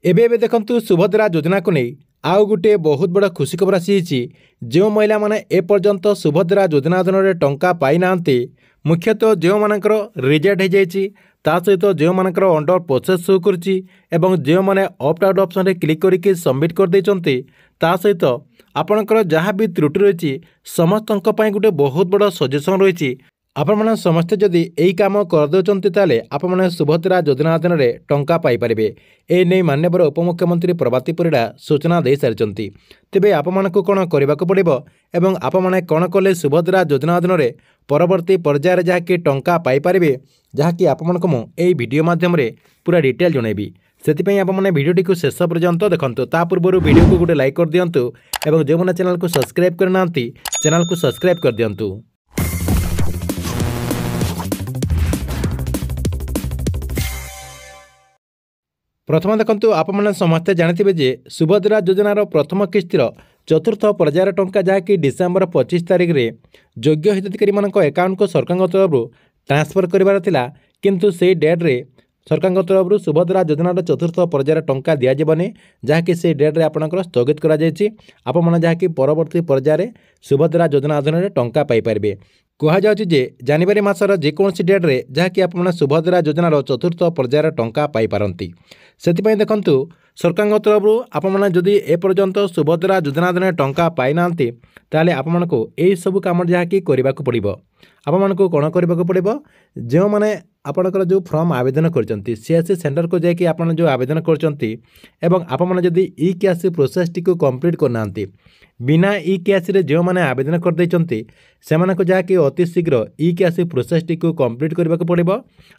एबे देखंतु सुभद्रा योजना को नहीं आउ गोटे बहुत बड़ा खुशी खबर आसी जो महिला माने ए पर्यंत सुभद्रा योजना अधीन टंका पाई नांती मुख्यतः जो मानकर रिजेक्ट हो जाइए ता सहित जो मानकर अंडर प्रोसेस शो करुच्ची एवं जो मैंने ऑप्ट आउट ऑप्शन रे क्लिक करके सबमिट कर देइचंती ता सहित आपणकर जहाँ भी त्रुटि रही समस्त गोटे बहुत बड़ा सजेसन रही आपण मैंने समस्ते जदि यही कम करदे ताले आपण मैंने सुभद्रा योजना अधीन में टंका पाइपारे ए नहीं माननीय उपमुख्यमंत्री प्रभाती परिड़ा सूचना दे सारी तेबे आपण को कौन करने को पड़ो एवं आपण मैंने कौन कले सुभद्रा योजना अधीन में परवर्ती पर्यायर जहाँकि टंका पाइपारे जहाँकि आपण को मुझे भिडियो मध्यम पूरा डिटेल जनइबी से आपने भिडियोटी को शेष पर्यंत देखते ता पूर्व वीडियो को गोटे लाइक कर दिंतु और जो मैंने चैनल को सब्सक्राइब करना चैनल को सब्सक्राइब कर दिंतु। प्रथम देखंतु आपने समस्ते जानते जे सुभद्रा योजनार प्रथम किस्तिर चतुर्थ पर्यायर टंका जहाँकि डिसेम्बर 25 तारिख में योग्य हिताधिकारी मानक अकाउंट को सरकार तरफ ट्रांसफर करार थिला किंतु से डेट्रे सरकार तरफ सुभद्रा योजनार चतुर्थ पर्यायर टंका दिजाबनी जहाँकि से डेट्रे आपंकर स्थगित कर जहाँकि परवर्ती पर्यायर सुभद्रा योजना अधीन में टंका पाइपारे कहुचे जनवरी मासर जेकोसी डेट्रे जहाँकि आप सुभद्रा योजनार चतुर्थ पर्यायर टंका पाइपारती से देखु सरकार तरफ आपदी एपर्यंत सुभद्रा योजना अधीन टंका पाई ना ताले आपण को यही सब कम जहाँकि करने को पड़ो आपण को कौन करने को पड़ो जो मैंने आपणकर जो फॉर्म आवेदन करचंती सीएससी सेंटर को जाकि आपण जो आवेदन करचंती एवं आपण जदि ई केआईसी प्रोसेस टी को कंप्लीट करना बिना ई केआईसी रे जो मैंने आवेदन कर देचंती सेमान को जाकि अति शीघ्र ई केआईसी प्रोसेस टी को कंप्लीट करने को पड़ो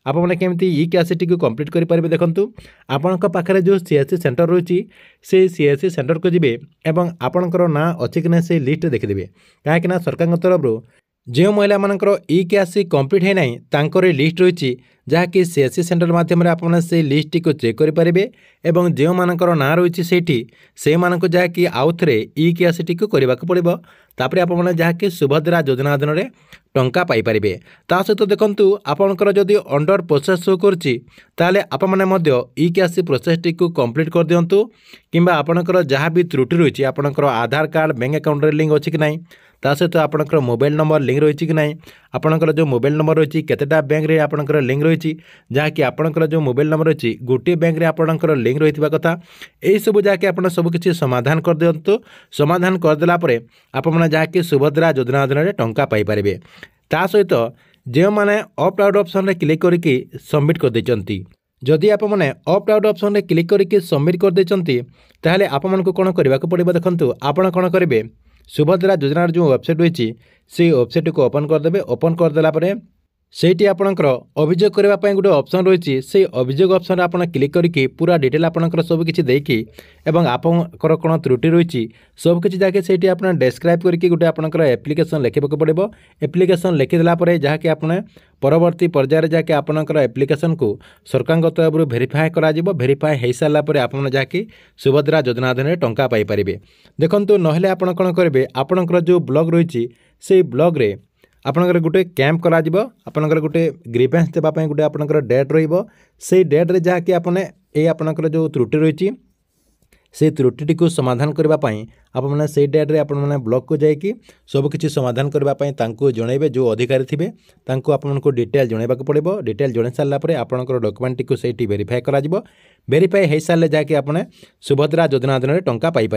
आपण मैंने केमती ई केआईसी टी को कंप्लीट करि परिबे देखंतु आपणक पाखरे जो सीएससी सेंटर रही से सीएससी सेंटर को जिबे एवं आपणकर ना अछि कि ना से लिस्ट देखिदेबे काहेकि ना सरकार तरफ जो महिला मानकर ई केआईसी कंप्लीट है नहीं तांकर लिस्ट रही जहाँकि सीएससी सेंटर माध्यम आपने से लिस्ट टी को चेक करेंगे एवं जो मानकर ना रही से मानक जहाँकि आउ थे ई केआईसी टी को करने को पड़ो तापर आपने जहाँकि सुभद्रा योजना अधीन में टंका पाइपारे ता सहित देखु आपणकर जदि अंडर प्रोसेस शो करुच्ची ताले आपने ई केआईसी प्रोसेस टी को कंप्लीट कर दिंतु किंबा आपणकर जहाँ भी त्रुटि रही आपणकर आधार कार्ड बैंक अकाउंट लिंक अच्छी कि नहीं ता सहित आपणकर मोबाइल नंबर लिंक रही कि नहीं आपणकर जो मोबाइल नंबर रही केतेटा बैंक रे आपणकर लिंक रही जहाँकि आपणकर जो मोबाइल नंबर रही गोटे बैंक रे आपणकर लिंक रही कथा यही सब जहाँकि आप सबकि समाधान कर दिंतु समाधान करदेला आपने जहाँकि सुभद्रा योजना अधीन में टंका पाइपारे ता सहित जो मैंने ऑप्ट आउट ऑप्शन रे क्लिक करके सबमिट कर देचंती जदि आपने ऑप्ट आउट ऑप्शन रे क्लिक करके सबमिट कर देचंती ताहले आपन को कौन करने को पड़ो देखंतु आपण कौन करेंगे सुभद्रा योजनार जो वेबसाइट रही से वेबसाइट को ओपन करदे ओपन करदेला सेठी आपणकर अभियोग करने गोटे ऑप्शन रही से अभियोग ऑप्शन आप क्लिक करके पूरा डिटेल आपणकर सबकि देखी एवं आपणकर कौन त्रुटि रही सबकि जहाँकि से आप डेस्क्राइब करके गोटे आपणकर एप्लिकेशन लिखा पड़ो एप्लिकेशन लिखिदेला जहाँकि आपने परवर्ती पर्यायर जहाँकि आपणकर एप्लिकेशन को सरकार तरफ भेरीफाए कर भेरीफाए हो सारापर आप जहाँकि सुभद्रा योजना अधीन में टंका पाइपारे देखो नहेले आप कौन करेंगे आपणकर जो ब्लॉग रही से ब्लॉग रे आपणकर गोटे कैंप करा आपणकर गोटे ग्रीवेंस देवाई गोटे आपणकर डेट रही डेट रे जहाँकि आपने ये आपणकर जो त्रुटि रही से त्रुटि को समाधान करने आपने से डेट रे आपने ब्लॉक को जाकि सबकि समाधान करने जनइबे जो अधिकारी थे आपको डिटेल जनइबा पड़ो डिटेल जन सारापर आपंकर डॉक्यूमेंट को वेरीफाए कर वेरीफाए हो सारे जहाँकि आपने सुभद्रा योजना अधीन में टंका पाइपर।